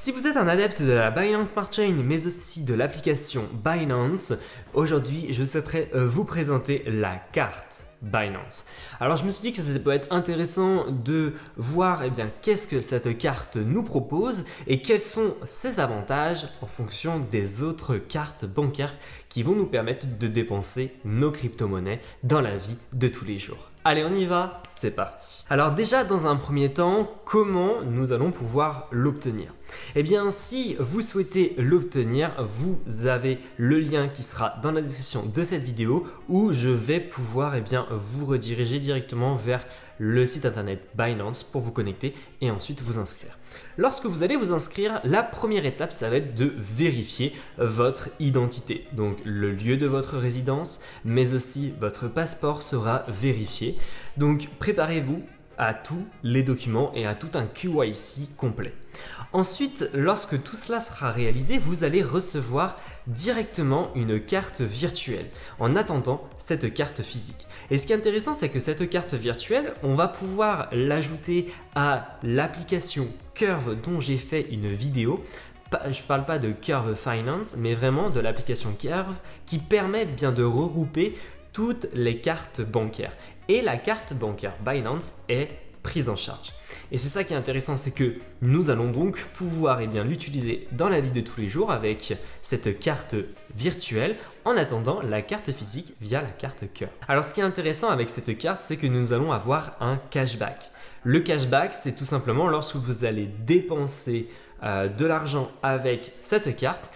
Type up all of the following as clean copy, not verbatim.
Si vous êtes un adepte de la Binance Smart Chain, mais aussi de l'application Binance, aujourd'hui, je souhaiterais vous présenter la carte Binance. Alors je me suis dit que ça peut être intéressant de voir qu'est-ce que cette carte nous propose et quels sont ses avantages en fonction des autres cartes bancaires qui vont nous permettre de dépenser nos crypto-monnaies dans la vie de tous les jours. Allez, on y va, c'est parti. Alors déjà, dans un premier temps, comment nous allons pouvoir l'obtenir? Eh bien, si vous souhaitez l'obtenir, vous avez le lien qui sera dans la description de cette vidéo où je vais pouvoir vous rediriger directement vers le site internet Binance pour vous connecter et ensuite vous inscrire. Lorsque vous allez vous inscrire, la première étape, ça va être de vérifier votre identité. Donc le lieu de votre résidence, mais aussi votre passeport sera vérifié. Donc préparez-vous à tous les documents et à tout un KYC complet. Ensuite, lorsque tout cela sera réalisé, vous allez recevoir directement une carte virtuelle en attendant cette carte physique. Et ce qui est intéressant, c'est que cette carte virtuelle, on va pouvoir l'ajouter à l'application Curve dont j'ai fait une vidéo. Je ne parle pas de Curve Finance, mais vraiment de l'application Curve qui permet de regrouper toutes les cartes bancaires. Et la carte bancaire Binance est prise en charge. Et c'est ça qui est intéressant, c'est que nous allons donc pouvoir l'utiliser dans la vie de tous les jours avec cette carte virtuelle en attendant la carte physique via la carte Curve. Alors ce qui est intéressant avec cette carte, c'est que nous allons avoir un cashback. Le cashback, c'est tout simplement lorsque vous allez dépenser de l'argent avec cette carte,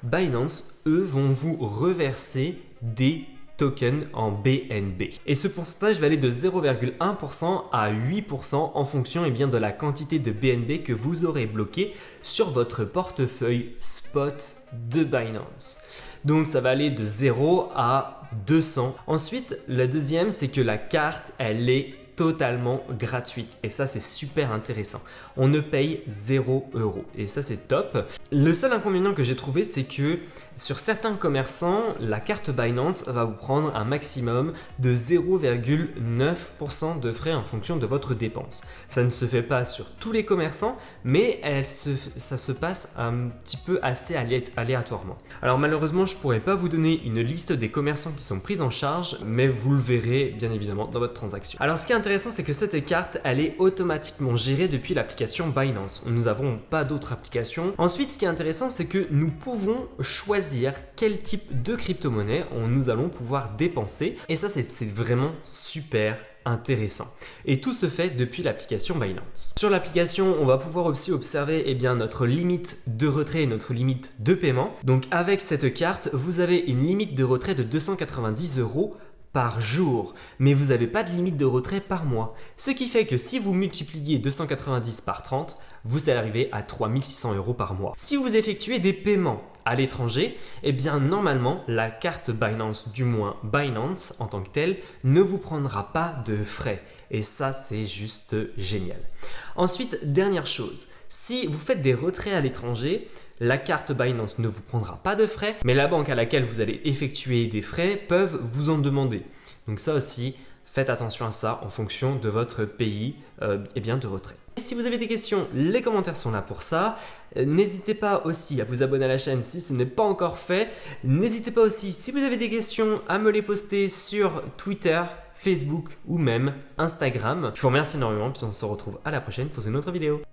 Binance, eux, vont vous reverser des tokens en BNB. Et ce pourcentage va aller de 0,1% à 8% en fonction de la quantité de BNB que vous aurez bloqué sur votre portefeuille spot de Binance. Donc ça va aller de 0 à 200. Ensuite, la deuxième, c'est que la carte, elle est totalement gratuite et ça c'est super intéressant. On ne paye 0 € et ça c'est top. Le seul inconvénient que j'ai trouvé, c'est que sur certains commerçants, la carte Binance va vous prendre un maximum de 0,9% de frais en fonction de votre dépense. Ça ne se fait pas sur tous les commerçants, mais ça se passe un petit peu assez aléatoirement. Alors malheureusement, je ne pourrais pas vous donner une liste des commerçants qui sont pris en charge, mais vous le verrez bien évidemment dans votre transaction. Alors ce qui est intéressant, c'est que cette carte, elle est automatiquement gérée depuis l'application Binance. Nous n'avons pas d'autres applications. Ensuite, ce qui est intéressant, c'est que nous pouvons choisir quel type de crypto-monnaie nous allons pouvoir dépenser. Et ça, c'est vraiment super intéressant. Et tout se fait depuis l'application Binance. Sur l'application, on va pouvoir aussi observer notre limite de retrait et notre limite de paiement. Donc avec cette carte, vous avez une limite de retrait de 290 € par jour, mais vous n'avez pas de limite de retrait par mois. Ce qui fait que si vous multipliez 290 par 30, vous allez arriver à 3600 € par mois. Si vous effectuez des paiements à l'étranger, normalement, la carte Binance, du moins Binance en tant que telle, ne vous prendra pas de frais. Et ça, c'est juste génial. Ensuite, dernière chose, si vous faites des retraits à l'étranger, la carte Binance ne vous prendra pas de frais, mais la banque à laquelle vous allez effectuer des frais peuvent vous en demander. Donc ça aussi, faites attention à ça en fonction de votre pays de retrait. Si vous avez des questions, les commentaires sont là pour ça. N'hésitez pas aussi à vous abonner à la chaîne si ce n'est pas encore fait. N'hésitez pas aussi, si vous avez des questions, à me les poster sur Twitter, Facebook ou même Instagram. Je vous remercie énormément, puis on se retrouve à la prochaine pour une autre vidéo.